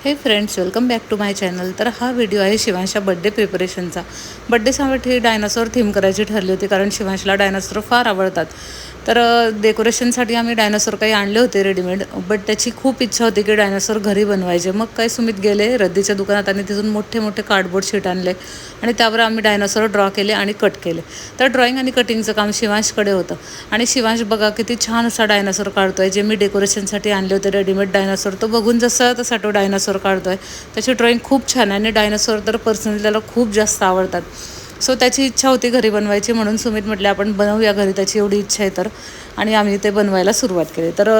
हे friends, welcome back to my channel. तर हा व्हिडिओ आहे शिवांशच्या बड्डे प्रिपरेशनचा. बड्डेसाठी डायनासोर थीम करायची ठरली होती, कारण शिवांशला डायनासोर फार आवडतात. तर डेकोरेशनसाठी आम्ही डायनासोर काही आणले होते रेडीमेड, बट त्याची खूप इच्छा होती की डायनासोर घरी बनवायचे. मग काय सुमित गेले रद्दीच्या दुकानात आणि तिथून मोठे मोठे कार्डबोर्ड शीट आणले आणि त्यावर आम्ही डायनासोर ड्रॉ केले आणि कट केले. तर ड्रॉइंग आणि कटिंगचं काम शिवांशकडे होतं आणि शिवांश बघा किती छान असा डायनासोर काढतोय. जे मी डेकोरेशनसाठी आणले होते रेडीमेड डायनासोर, तो बघून जसा तसा तो डायनासोर काढतोय. त्याची ड्रॉइंग खूप छान आहे आणि डायनासोर तर पर्सनली त्याला खूप जास्त आवडतात. सो त्याची इच्छा होती घरी बनवायची, म्हणून सुमित म्हटले आपण बनवूया घरी, त्याची एवढी इच्छा आहे तर. आणि आम्ही ते बनवायला सुरुवात केली. तर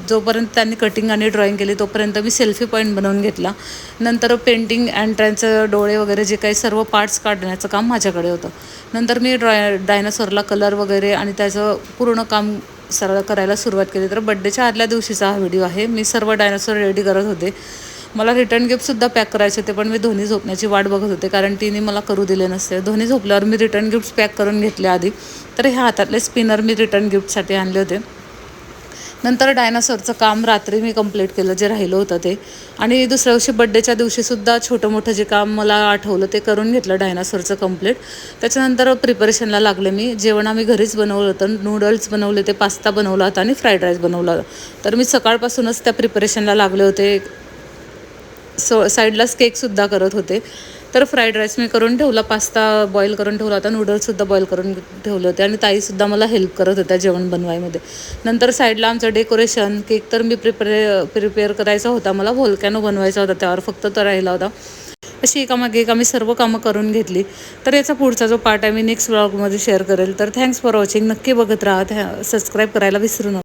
जोपर्यंत त्यांनी कटिंग आणि ड्रॉइंग केली तोपर्यंत मी सेल्फी पॉईंट बनवून घेतला. नंतर पेंटिंग अँड त्यांचं डोळे वगैरे जे काही सर्व पार्ट्स काढण्याचं काम माझ्याकडे होतं. नंतर मी डायनासोरला कलर वगैरे आणि त्याचं पूर्ण काम सरळ करायला सुरुवात केली. तर बड्डेच्या आदल्या दिवशीचा हा व्हिडिओ आहे. मी सर्व डायनासोर रेडी करत होते. मला रिटर्न गिफ्टसुद्धा पॅक करायचे होते, पण मी धोनी झोपण्याची वाट बघत होते, कारण तिने मला करू दिले नसते. धोनी झोपल्यावर मी रिटर्न गिफ्ट्स पॅक करून घेतले आधी. तर ह्या हातातले स्पिनर मी रिटर्न गिफ्टसाठी आणले होते. नंतर डायनासोरचं काम रात्री मी कंप्लीट केलं, जे राहिलं होतं ते. आणि दुसऱ्या दिवशी बड्डेच्या दिवशीसुद्धा छोटं मोठं जे काम मला आठवलं ते करून घेतलं डायनासोरचं कंप्लीट. त्याच्यानंतर प्रिपरेशनला लागले मी. जेवण आम्ही घरीच बनवलं होतं. नूडल्स बनवले, ते पास्ता बनवला होता आणि फ्राईड राईस बनवला होता. तर मी सकाळपासूनच त्या प्रिपरेशनला लागले होते. साईडलाच केकसुद्धा करत होते. तर फ्राईड राईस मी करून ठेवला, पास्ता बॉईल करून ठेवला होता, नूडल्ससुद्धा बॉईल करून ठेवले होते आणि ताईसुद्धा मला हेल्प करत होत्या जेवण बनवायमध्ये. नंतर साईडला आमचं डेकोरेशन, केक तर मी प्रिपेअर करायचा होता, मला व्होल्कॅनो बनवायचा होता, त्यावर फक्त तो राहिला होता. अशी एकामागे एक आम्ही सर्व कामं करून घेतली. तर याचा पुढचा जो पार्ट आहे मी नेक्स्ट व्लॉगमध्ये शेअर करेल. तर थँक्स फॉर वॉचिंग. नक्की बघत राहा. सबस्क्राईब करायला विसरू नका.